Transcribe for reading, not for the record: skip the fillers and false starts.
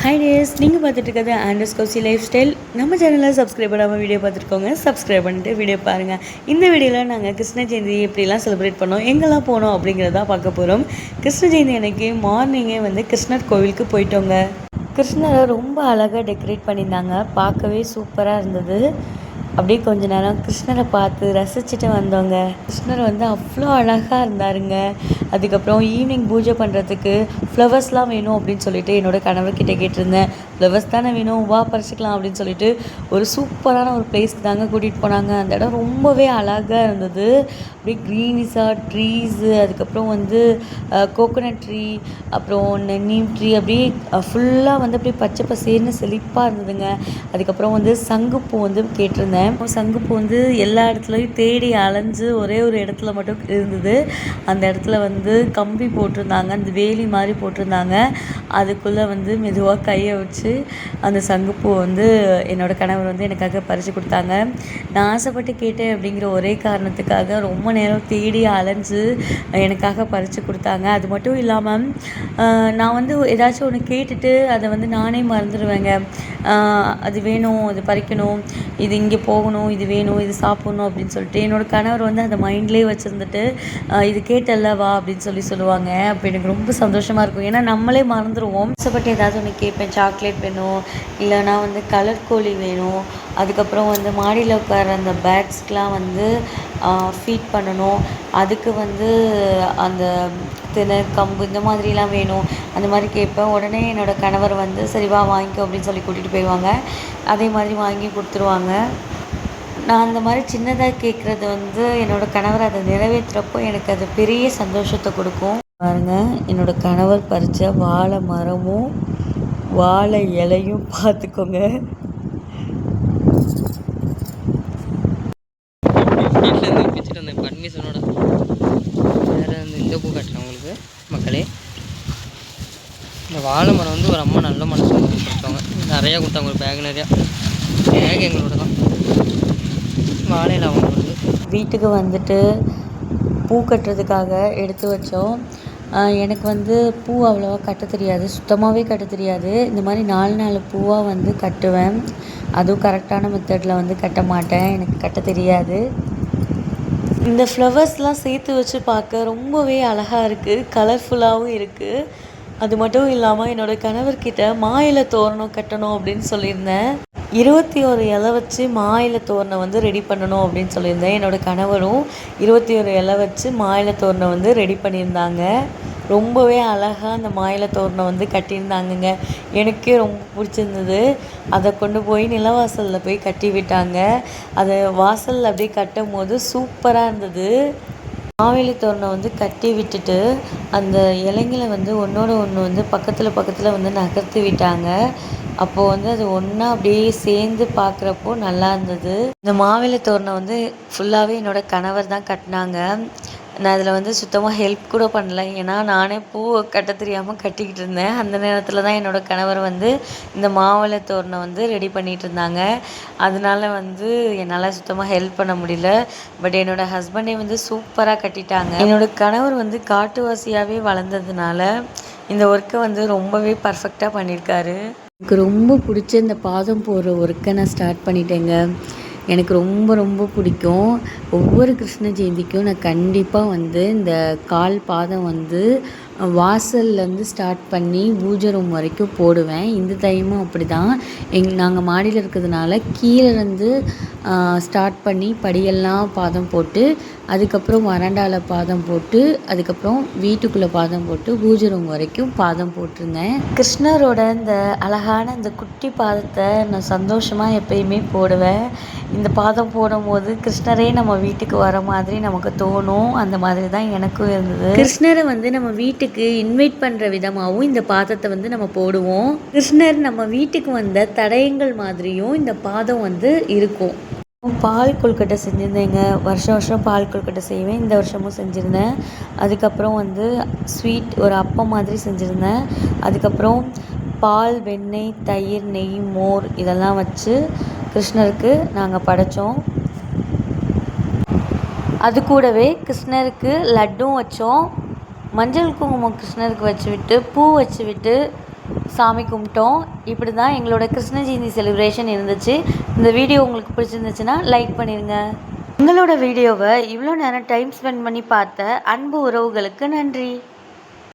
Hi days, நீங்கள் பார்த்துட்டு இருக்கிறது ஆண்ட்ரஸ் கோசி லைஃப் ஸ்டைல். நம்ம சேனலில் சப்ஸ்கிரைப் பண்ணாமல் வீடியோ பார்த்துருக்கோங்க. சப்ஸ்கிரைப் பண்ணிட்டு வீடியோ பாருங்கள். இந்த வீடியோவில் நாங்கள் கிருஷ்ண ஜெயந்தி எப்படிலாம் செலிப்ரேட் பண்ணோம், எங்கெல்லாம் போனோம் அப்படிங்கிறத பார்க்க போகிறோம். கிருஷ்ண ஜெயந்தி அன்னைக்கு மார்னிங்கே கிருஷ்ணர் கோவிலுக்கு போயிட்டோங்க. கிருஷ்ணரை ரொம்ப அழகாக டெக்கரேட் பண்ணியிருந்தாங்க. பார்க்கவே சூப்பராக இருந்தது. அப்படியே கொஞ்ச நேரம் கிருஷ்ணரை பார்த்து ரசிச்சுட்டு வந்தோங்க. கிருஷ்ணர் அவ்வளோ அழகாக இருந்தாருங்க. அதுக்கப்புறம் ஈவினிங் பூஜை பண்ணுறதுக்கு ஃப்ளவர்ஸ்லாம் வேணும் அப்படின்னு சொல்லிட்டு என்னோடய கணவர்கிட்ட கேட்டிருந்தேன். ஃப்ளவர்ஸ் தானே வேணும், வா பறிச்சிக்கலாம் அப்படின்னு சொல்லிட்டு ஒரு சூப்பரான ஒரு பிளேஸ்க்கு தாங்க கூட்டிகிட்டு போனாங்க. அந்த இடம் ரொம்பவே அழகாக இருந்தது. அப்படியே க்ரீனிஸாக ட்ரீஸு, அதுக்கப்புறம் கோகோனட் ட்ரீ, அப்புறம் நீம் ட்ரீ, அப்படியே ஃபுல்லாக அப்படியே பச்சை பசேர்னு செழிப்பாக இருந்ததுங்க. அதுக்கப்புறம் சங்குப்பூ கேட்டிருந்தேன். சங்குப்பூ எல்லா இடத்துலையும் தேடி அலைஞ்சு ஒரே ஒரு இடத்துல மட்டும் இருந்தது. அந்த இடத்துல கம்பி போட்டிருந்தாங்க, அந்த வேலி மாதிரி போட்டிருந்தாங்க. அதுக்குள்ளே மெதுவாக கையை வச்சு அந்த சங்குப்பூ என்னோடய கணவர் எனக்காக பறித்து கொடுத்தாங்க. நான் ஆசைப்பட்டு கேட்டேன் அப்படிங்கிற ஒரே காரணத்துக்காக ரொம்ப நேரம் தேடி அலைஞ்சு எனக்காக பறித்து கொடுத்தாங்க. அது மட்டும் இல்லாமல் நான் ஏதாச்சும் ஒன்று கேட்டுட்டு அதை நானே மறந்துடுவேங்க. அது வேணும், அது பறிக்கணும், இது இங்கே போகணும், இது வேணும், இது சாப்பிட்ணும் அப்படின்னு சொல்லிட்டு என்னோடய கணவர் அந்த மைண்ட்லேயே வச்சுருந்துட்டு இது கேட்டல்ல வா அப்படின்னு சொல்லுவாங்க. அப்போ எனக்கு ரொம்ப சந்தோஷமாக இருக்கும். ஏன்னா நம்மளே மறந்துடுவோம். ஆசைப்பட்டு ஏதாவது ஒன்று கேட்பேன், சாக்லேட் வேணும், இல்லைனா கலர் கோழி வேணும், அதுக்கப்புறம் மாடியில் உட்கார அந்த பேர்ட்ஸ்க்கெலாம் ஃபீட் பண்ணணும், அதுக்கு அந்த தினை கம்பு இந்த மாதிரிலாம் வேணும், அந்த மாதிரி கேட்பேன். உடனே என்னோடய கணவர் சரி வா வாங்கிக்கோ அப்படின்னு சொல்லி கூட்டிகிட்டு போயிடுவாங்க. அதே மாதிரி வாங்கி கொடுத்துருவாங்க. நான் அந்த மாதிரி சின்னதாக கேட்குறது என்னோடய கணவர் அதை நிறைவேற்றுறப்போ எனக்கு அது பெரிய சந்தோஷத்தை கொடுக்கும். பாருங்கள், என்னோடய கணவர் பறித்த வாழை மரமும் வாழை இலையும் பார்த்துக்கோங்க. பர்மிஷனோட வேறு இந்த பூ காட்டுறேன் உங்களுக்கு மக்களே. இந்த வாழை மரம் ஒரு அம்மா நல்ல மனசு கொடுத்தாங்க, நிறையா கொடுத்தாங்க, ஒரு பேக் நிறையா. பேக் எங்களோட தான், வாழையில் அவங்க வீட்டுக்கு பூ கட்டுறதுக்காக எடுத்து வச்சோம். எனக்கு பூ அவ்வளோவா கட்ட தெரியாது, சுத்தமாகவே கட்ட தெரியாது. இந்த மாதிரி 4 பூவாக கட்டுவேன். அதுவும் கரெக்டான மெத்தடில் கட்ட மாட்டேன், எனக்கு கட்ட தெரியாது. இந்த ஃப்ளவர்ஸ்லாம் சேர்த்து வச்சு பார்க்க ரொம்பவே அழகாக இருக்குது, கலர்ஃபுல்லாகவும் இருக்குது. அது மட்டும் இல்லாமல் என்னோடய கணவர்கிட்ட மா இலை தோரணம் கட்டணும் அப்படின்னு சொல்லியிருந்தேன். 21 இலை வச்சு மா இலை தோரணம் ரெடி பண்ணணும் அப்படின்னு சொல்லியிருந்தேன். என்னோடய கணவரும் 21 இலை வச்சு மா இலை தோரணம் ரெடி பண்ணியிருந்தாங்க. ரொம்பவே அழகாக அந்த மா இலை தோரணம் கட்டியிருந்தாங்கங்க. எனக்கே ரொம்ப பிடிச்சிருந்தது. அதை கொண்டு போய் நிலவாசலில் போய் கட்டி விட்டாங்க. அதை வாசலில் அப்படியே கட்டும் போது சூப்பராக இருந்தது. மாவேலி தோரணம் கட்டி விட்டுட்டு அந்த இலைங்களை ஒன்றோட ஒன்று பக்கத்தில் நகர்த்தி விட்டாங்க. அப்போது அது ஒன்றா அப்படியே சேர்ந்து பார்க்குறப்போ நல்லா இருந்தது. இந்த மாவேலி தோரணம் ஃபுல்லாகவே என்னோடய கணவர் தான் கட்டினாங்க. நான் அதில் சுத்தமாக ஹெல்ப் கூட பண்ணல. ஏன்னா நானே பூ கட்ட தெரியாமல் கட்டிக்கிட்டு இருந்தேன். அந்த நேரத்தில் தான் என்னோடய கணவர் இந்த மாவிலை தோரணம் ரெடி பண்ணிகிட்டு இருந்தாங்க. அதனால என்னால் சுத்தமாக ஹெல்ப் பண்ண முடியல. பட் என்னோடய ஹஸ்பண்டே சூப்பராக கட்டிட்டாங்க. என்னோடய கணவர் காட்டுவாசியாகவே வளர்ந்ததுனால இந்த ஒர்க்கை ரொம்பவே பர்ஃபெக்டாக பண்ணியிருக்காரு. எனக்கு ரொம்ப பிடிச்ச இந்த பாதம் போடுற ஒர்க்கை நான் ஸ்டார்ட் பண்ணிட்டேங்க. எனக்கு ரொம்ப ரொம்ப பிடிக்கும். ஒவ்வொரு கிருஷ்ண ஜெயந்திக்கும் நான் கண்டிப்பாக இந்த கால் பாதம் வாசல்லேருந்து ஸ்டார்ட் பண்ணி பூஜை ரூம் வரைக்கும் போடுவேன். இந்த டைமும் அப்படி தான். நாங்கள் மாடியில் இருக்கிறதுனால கீழேருந்து ஸ்டார்ட் பண்ணி படியெல்லாம் பாதம் போட்டு, அதுக்கப்புறம் வராண்டாவில் பாதம் போட்டு, அதுக்கப்புறம் வீட்டுக்குள்ளே பாதம் போட்டு பூஜை ரூம் வரைக்கும் பாதம் போட்டிருந்தேன். கிருஷ்ணரோட இந்த அழகான இந்த குட்டி பாதத்தை நான் சந்தோஷமாக எப்பயுமே போடுவேன். இந்த பாதம் போடும்போது கிருஷ்ணரே நம்ம வீட்டுக்கு வர மாதிரி நமக்கு தோணும். அந்த மாதிரி தான் எனக்கும் இருந்தது. கிருஷ்ணரை நம்ம வீட்டுக்கு இன்வைட் பண்ணுற விதமாகவும் இந்த பாதத்தை நம்ம போடுவோம். கிருஷ்ணர் நம்ம வீட்டுக்கு வந்த தடயங்கள் மாதிரியும் இந்த பாதம் இருக்கும். பால் கொழுக்கட்டை செஞ்சுருந்தேங்க. வருஷம் பால் கொழுக்கட்டை செய்வேன். இந்த வருஷமும் செஞ்சுருந்தேன். அதுக்கப்புறம் ஸ்வீட் ஒரு அப்பம் மாதிரி செஞ்சுருந்தேன். அதுக்கப்புறம் பால், வெண்ணெய், தயிர், நெய், மோர் இதெல்லாம் வச்சு கிருஷ்ணருக்கு நாங்கள் படைத்தோம். அது கூடவே கிருஷ்ணருக்கு லட்டும் வச்சோம். மஞ்சள் குங்குமம் கிருஷ்ணருக்கு வச்சு விட்டு, பூ வச்சு விட்டு, சாமி கும்பிட்டோம். இப்படி தான் எங்களோட கிருஷ்ண ஜெயந்தி செலிப்ரேஷன் இருந்துச்சு. இந்த வீடியோ உங்களுக்கு பிடிச்சிருந்துச்சுன்னா லைக் பண்ணிடுங்க. எங்களோட வீடியோவை இவ்வளோ நேரம் டைம் ஸ்பெண்ட் பண்ணி பார்த்த அன்பு உறவுகளுக்கு நன்றி.